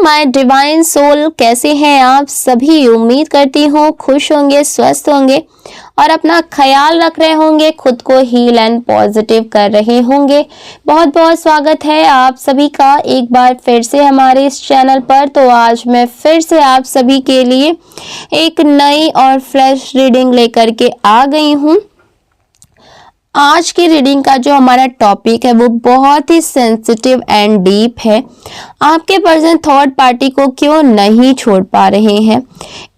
My divine soul, कैसे हैं आप सभी। उम्मीद करती हूँ खुश होंगे, स्वस्थ होंगे और अपना ख्याल रख रहे होंगे, खुद को हील एंड पॉजिटिव कर रहे होंगे। बहुत बहुत स्वागत है आप सभी का एक बार फिर से हमारे इस चैनल पर। तो आज मैं फिर से आप सभी के लिए एक नई और फ्रेश रीडिंग लेकर के आ गई हूँ। आज की रीडिंग का जो हमारा टॉपिक है वो बहुत ही सेंसिटिव एंड डीप है। आपके पर्सन थर्ड पार्टी को क्यों नहीं छोड़ पा रहे हैं,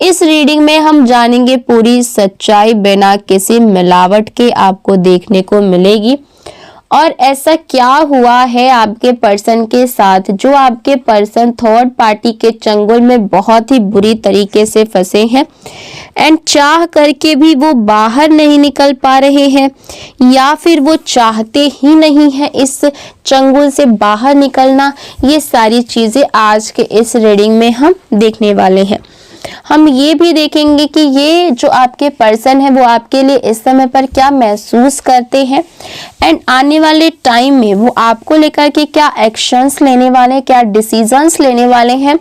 इस रीडिंग में हम जानेंगे। पूरी सच्चाई बिना किसी मिलावट के आपको देखने को मिलेगी। और ऐसा क्या हुआ है आपके पर्सन के साथ जो आपके पर्सन थर्ड पार्टी के चंगुल में बहुत ही बुरी तरीके से फंसे हैं एंड चाह करके भी वो बाहर नहीं निकल पा रहे हैं, या फिर वो चाहते ही नहीं है इस चंगुल से बाहर निकलना। ये सारी चीजें आज के इस रीडिंग में हम देखने वाले हैं। हम ये भी देखेंगे कि ये जो आपके पर्सन है वो आपके लिए इस समय पर क्या महसूस करते हैं एंड आने वाले टाइम में वो आपको लेकर के क्या एक्शंस लेने वाले हैं, क्या डिसीजंस लेने वाले हैं।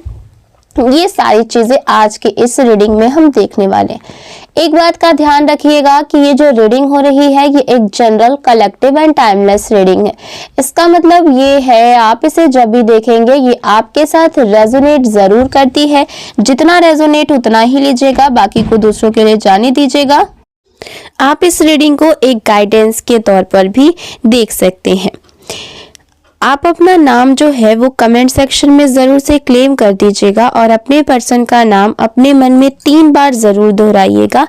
ये सारी चीजें आज के इस रीडिंग में हम देखने वाले हैं। एक बात का ध्यान रखिएगा कि ये जो रीडिंग हो रही है ये एक general, collective and timeless reading है। इसका मतलब ये है आप इसे जब भी देखेंगे ये आपके साथ रेजोनेट जरूर करती है। जितना रेजोनेट उतना ही लीजिएगा, बाकी को दूसरों के लिए जाने दीजिएगा। आप इस रीडिंग को एक गाइडेंस के तौर पर भी देख सकते हैं। आप अपना नाम जो है वो कमेंट सेक्शन में ज़रूर से क्लेम कर दीजिएगा और अपने पर्सन का नाम अपने मन में 3 बार ज़रूर दोहराइएगा।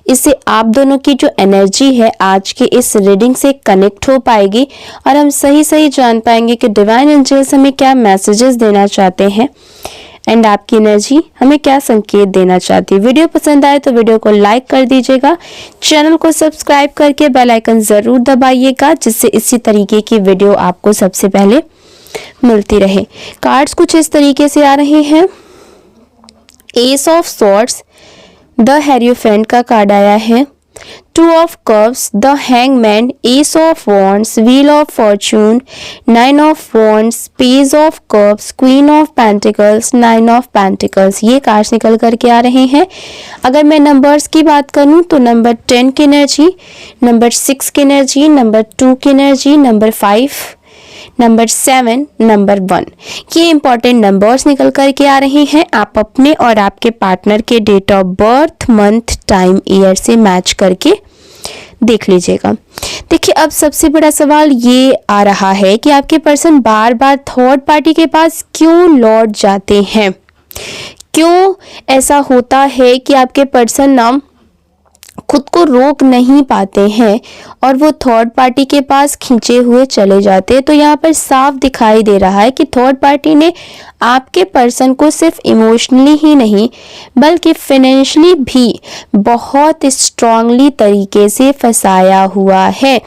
इससे आप दोनों की जो एनर्जी है आज के इस रीडिंग से कनेक्ट हो पाएगी और हम सही जान पाएंगे कि डिवाइन एंजल्स हमें क्या मैसेजेस देना चाहते हैं एंड आपकी एनर्जी हमें क्या संकेत देना चाहती है। वीडियो पसंद आए तो वीडियो को लाइक कर दीजिएगा, चैनल को सब्सक्राइब करके बेल आइकन जरूर दबाइएगा जिससे इसी तरीके की वीडियो आपको सबसे पहले मिलती रहे। कार्ड्स कुछ इस तरीके से आ रहे हैं। S of swords, the hierophant का कार्ड आया है। 2 of cups, the hangman, ace of wands, wheel of fortune, 9 of wands, page of cups, queen of pentacles, 9 of pentacles। ये कार्ड्स निकल करके आ रहे हैं। अगर मैं नंबर्स की बात करूं तो नंबर 10 की एनर्जी, नंबर 6 की एनर्जी, नंबर 2 की एनर्जी, नंबर 5, नंबर 7, नंबर 1, ये इंपॉर्टेंट नंबर्स निकल करके आ रहे हैं। आप अपने और आपके पार्टनर के date of birth, month, time, year से मैच करके देख लीजिएगा। देखिए अब सबसे बड़ा सवाल ये आ रहा है कि आपके पर्सन बार बार थर्ड पार्टी के पास क्यों लौट जाते हैं। क्यों ऐसा होता है कि आपके पर्सन ना खुद को रोक नहीं पाते हैं और वो थर्ड पार्टी के पास खींचे हुए चले जाते हैं। तो यहाँ पर साफ दिखाई दे रहा है कि थर्ड पार्टी ने आपके पर्सन को सिर्फ इमोशनली ही नहीं बल्कि फाइनेंशियली भी बहुत स्ट्रांगली तरीके से फंसाया हुआ है।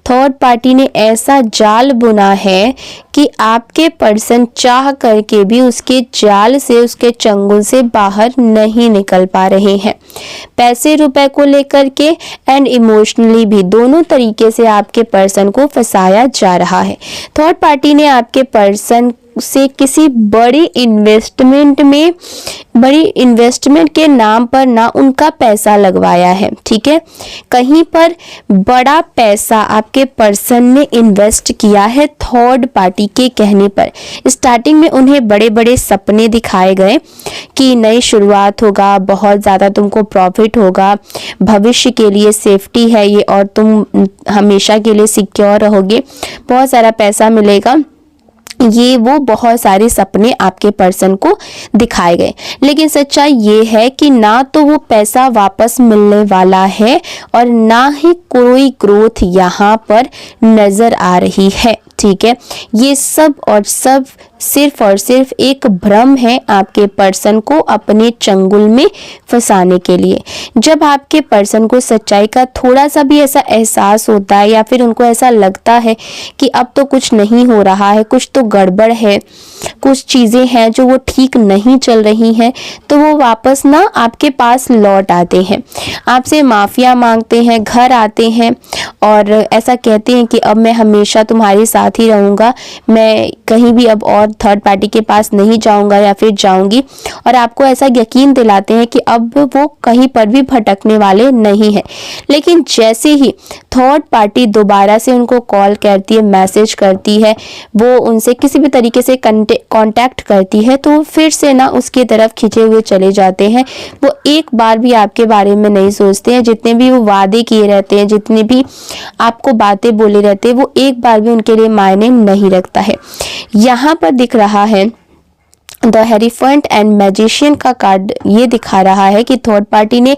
थर्ड पार्टी ने ऐसा जाल बुना है कि आपके पर्सन चाह करके भी उसके जाल से, उसके चंगुल से बाहर नहीं निकल पा रहे हैं। पैसे रुपए को लेकर के एंड इमोशनली भी दोनों तरीके से आपके पर्सन को फंसाया जा रहा है। थर्ड पार्टी ने आपके पर्सन से किसी बड़ी इन्वेस्टमेंट के नाम पर ना उनका पैसा लगवाया है, ठीक है। कहीं पर बड़ा पैसा आपके पर्सन ने इन्वेस्ट किया है थर्ड पार्टी के कहने पर। स्टार्टिंग में उन्हें बड़े बड़े सपने दिखाए गए कि नई शुरुआत होगा, बहुत ज़्यादा तुमको प्रॉफिट होगा, भविष्य के लिए सेफ्टी है ये और तुम हमेशा के लिए सिक्योर रहोगे, बहुत सारा पैसा मिलेगा। ये वो बहुत सारे सपने आपके पर्सन को दिखाए गए, लेकिन सच्चाई ये है कि ना तो वो पैसा वापस मिलने वाला है और ना ही कोई ग्रोथ यहाँ पर नजर आ रही है, ठीक है। ये सब और सब सिर्फ और सिर्फ एक भ्रम है आपके पर्सन को अपने चंगुल में फंसाने के लिए। जब आपके पर्सन को सच्चाई का थोड़ा सा भी ऐसा एहसास होता है या फिर उनको ऐसा लगता है कि अब तो कुछ नहीं हो रहा है, कुछ तो गड़बड़ है, कुछ चीज़ें हैं जो वो ठीक नहीं चल रही हैं, तो वो वापस ना आपके पास लौट आते हैं, आपसे माफिया मांगते हैं, घर आते हैं और ऐसा कहते हैं कि अब मैं हमेशा तुम्हारे साथ ही रहूँगा, मैं कहीं भी अब और थर्ड पार्टी के पास नहीं जाऊंगा या फिर जाऊंगी, और आपको ऐसा यकीन दिलाते हैं कि अब वो कहीं पर भी भटकने वाले नहीं है। लेकिन जैसे ही थर्ड पार्टी दोबारा से उनको कॉल करती है, मैसेज करती है, वो उनसे किसी भी तरीके से कांटेक्ट करती है, तो फिर से ना उसकी तरफ खिंचे हुए चले जाते हैं। वो एक बार भी आपके बारे में नहीं सोचते हैं। जितने भी वो वादे किए रहते हैं, जितनी भी आपको बातें बोले रहते हैं, वो एक बार भी उनके लिए मायने नहीं रखता है। यहाँ पर दिख रहा है द हेरीफेंट एंड मैजिशियन का कार्ड ये दिखा रहा है कि थर्ड पार्टी ने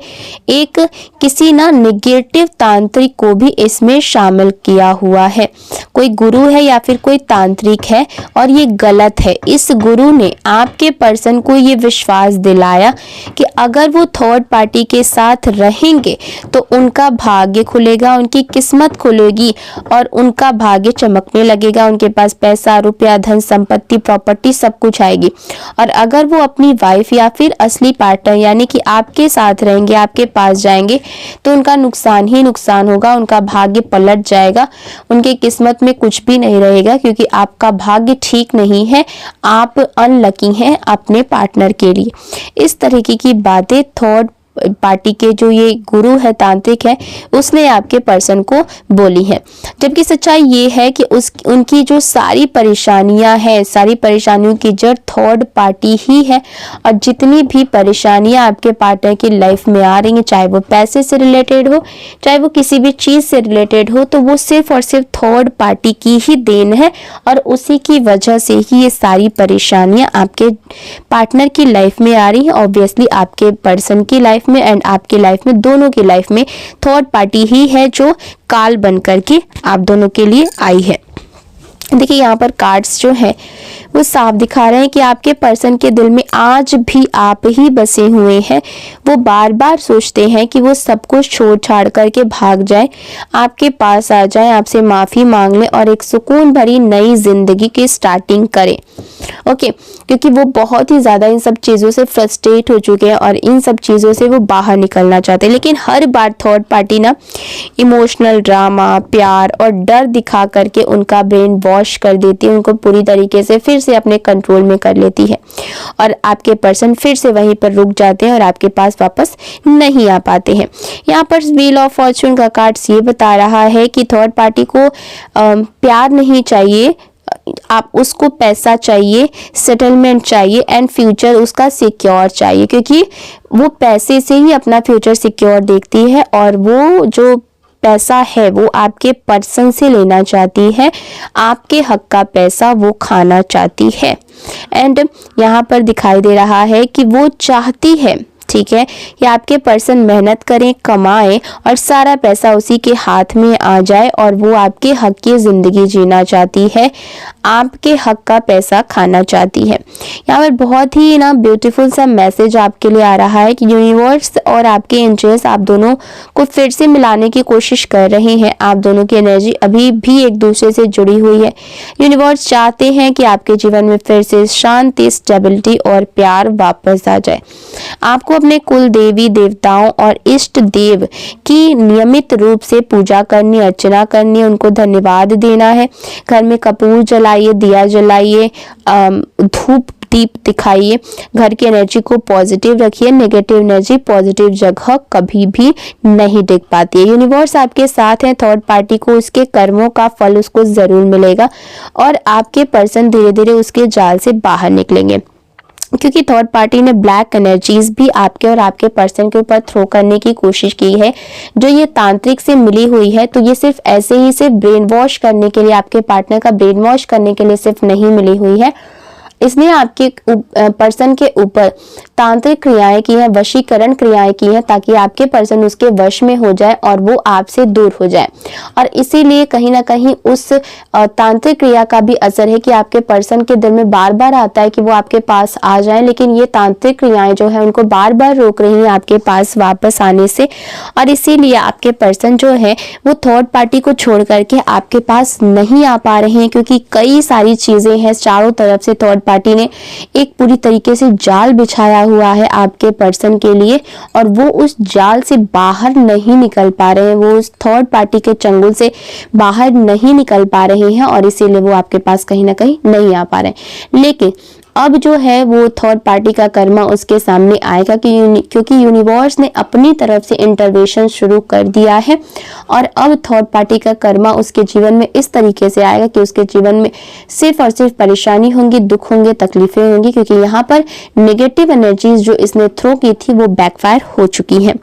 एक किसी ना नेगेटिव तांत्रिक को भी इसमें शामिल किया हुआ है। कोई गुरु है या फिर कोई तांत्रिक है, और ये गलत है। इस गुरु ने आपके पर्सन को ये विश्वास दिलाया कि अगर वो थर्ड पार्टी के साथ रहेंगे तो उनका भाग्य खुलेगा, उनकी किस्मत खुलेगी और उनका भाग्य चमकने लगेगा। उनके पास पैसा, रुपया, धन संपत्ति, प्रॉपर्टी सब कुछ आएगी। और अगर वो अपनी वाइफ या फिर असली पार्टनर यानी कि आपके साथ रहेंगे, आपके पास जाएंगे, तो उनका नुकसान ही नुकसान होगा। उनका भाग्य पलट जाएगा, उनकी किस्मत में कुछ भी नहीं रहेगा, क्योंकि आपका भाग्य ठीक नहीं है। आप अनलकी हैं अपने पार्टनर के लिए। इस तरीके की बातें थर्ड पार्टी के जो ये गुरु है, तांत्रिक है, उसने आपके पर्सन को बोली है। जबकि सच्चाई ये है कि उनकी जो सारी परेशानियां हैं, सारी परेशानियों की जड़ थर्ड पार्टी ही है। और जितनी भी परेशानियां आपके पार्टनर की लाइफ में आ रही हैं, चाहे वो पैसे से रिलेटेड हो, चाहे वो किसी भी चीज से रिलेटेड हो, तो वो सिर्फ और सिर्फ थर्ड पार्टी की ही देन है। और उसी की वजह से ही ये सारी परेशानियां आपके पार्टनर की लाइफ में आ रही हैं। ऑब्वियसली आपके पर्सन की लाइफ में एंड आपकी लाइफ में, दोनों की लाइफ में थर्ड पार्टी ही है जो काल बन करके आप दोनों के लिए आई है। देखिए यहाँ पर कार्ड्स जो है वो साफ दिखा रहे हैं कि आपके पर्सन के दिल में आज भी आप ही बसे हुए हैं। वो बार बार सोचते हैं कि वो सब कुछ छोड़ छाड़ करके भाग जाए, आपके पास आ जाए, आपसे माफ़ी मांग ले और एक सुकून भरी नई जिंदगी की स्टार्टिंग करें। ओके, क्योंकि वो बहुत ही ज़्यादा इन सब चीज़ों से फ्रस्ट्रेट हो चुके हैं और इन सब चीज़ों से वो बाहर निकलना चाहते हैं। लेकिन हर बार थर्ड पार्टी ना इमोशनल ड्रामा, प्यार और डर दिखा करके उनका ब्रेन वॉश कर देती है, उनको पूरी तरीके से फिर से अपने कंट्रोल में कर लेती है, और आपके पर्सन फिर से वहीं पर रुक जाते हैं और आपके पास वापस नहीं आ पाते हैं। यहाँ पर व्हील ऑफ फॉर्चून का कार्ड ये बता रहा है कि थर्ड पार्टी को प्यार नहीं चाहिए, आप उसको पैसा चाहिए, सेटलमेंट चाहिए एंड फ्यूचर उसका सिक्योर चाहिए, क्योंकि वो पैसे से ही अपना फ्यूचर सिक्योर देखती है और वो जो पैसा है वो आपके पर्सन से लेना चाहती है, आपके हक का पैसा वो खाना चाहती है। एंड यहाँ पर दिखाई दे रहा है कि वो चाहती है, ठीक है, कि आपके पर्सन मेहनत करें, कमाएं और सारा पैसा उसी के हाथ में आ जाए और वो आपके हक की ज़िंदगी जीना चाहती है, आपके हक का पैसा खाना चाहती है। यहाँ पर बहुत ही ना ब्यूटीफुल सा मैसेज आपके लिए आ रहा है कि यूनिवर्स और आपके एंजल्स आप दोनों को फिर से मिलाने की कोशिश कर रहे हैं। आप दोनों की एनर्जी अभी भी एक दूसरे से जुड़ी हुई है। यूनिवर्स चाहते हैं कि आपके जीवन में फिर से शांति, स्टेबिलिटी और प्यार वापस आ जाए। आपको अपने कुल देवी देवताओं और इष्ट देव की नियमित रूप से पूजा करनी, अर्चना करनी, उनको धन्यवाद देना है। घर में कपूर जलाइए, दिया जलाइए, धूप दीप दिखाइए, घर की एनर्जी को पॉजिटिव रखिए। नेगेटिव एनर्जी पॉजिटिव जगह कभी भी नहीं टिक पाती है। यूनिवर्स आपके साथ है। थर्ड पार्टी को उसके कर्मों का फल उसको जरूर मिलेगा और आपके पर्सन धीरे धीरे उसके जाल से बाहर निकलेंगे, क्योंकि थर्ड पार्टी ने ब्लैक एनर्जीज भी आपके और आपके पर्सन के ऊपर थ्रो करने की कोशिश की है। जो ये तांत्रिक से मिली हुई है, तो ये सिर्फ ऐसे ही सिर्फ ब्रेन वॉश करने के लिए, आपके पार्टनर का ब्रेन वॉश करने के लिए सिर्फ नहीं मिली हुई है। इसने आपके पर्सन के ऊपर तांत्रिक क्रियाएं की हैं, वशीकरण क्रियाएं की हैं, ताकि आपके पर्सन उसके वश में हो जाए और वो आपसे दूर हो जाए। और इसीलिए कहीं ना कहीं उस तांत्रिक क्रिया का भी असर है कि आपके पर्सन के दिल में बार बार आता है कि वो आपके पास आ जाए, लेकिन ये तांत्रिक क्रियाएं जो है उनको बार बार रोक रही हैं आपके पास वापस आने से। और इसीलिए आपके पर्सन जो है वो थर्ड पार्टी को छोड़ करके आपके पास नहीं आ पा रहे हैं, क्योंकि कई सारी चीजें हैं चारों तरफ से थर्ड पार्टी ने एक पूरी तरीके से जाल बिछाया हुआ है आपके पर्सन के लिए, और वो उस जाल से बाहर नहीं निकल पा रहे हैं, वो उस थर्ड पार्टी के चंगुल से बाहर नहीं निकल पा रहे हैं, और इसीलिए वो आपके पास कहीं ना कहीं नहीं आ पा रहे हैं। लेकिन अब जो है वो थर्ड पार्टी का कर्मा उसके सामने आएगा क्योंकि यूनिवर्स ने अपनी तरफ से इंटरवेंशन शुरू कर दिया है, और अब थर्ड पार्टी का कर्मा उसके जीवन में इस तरीके से आएगा कि उसके जीवन में सिर्फ और सिर्फ परेशानी होंगी, दुख होंगे, तकलीफें होंगी, क्योंकि यहाँ पर नेगेटिव एनर्जीज जो इसने थ्रो की थी वो बैकफायर हो चुकी है।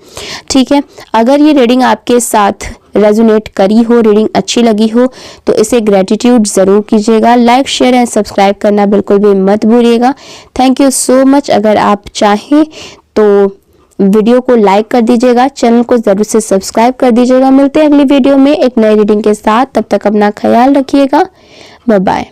ठीक है, अगर ये रीडिंग आपके साथ रेजोनेट करी हो, रीडिंग अच्छी लगी हो, तो इसे ग्रेटिट्यूड ज़रूर कीजिएगा। लाइक, शेयर एंड सब्सक्राइब करना बिल्कुल भी मत भूलिएगा। Thank you so much. अगर आप चाहें तो वीडियो को लाइक कर दीजिएगा, चैनल को ज़रूर से सब्सक्राइब कर दीजिएगा। मिलते हैं अगली वीडियो में एक नई रीडिंग के साथ, तब तक अपना ख्याल रखिएगा। Bye bye.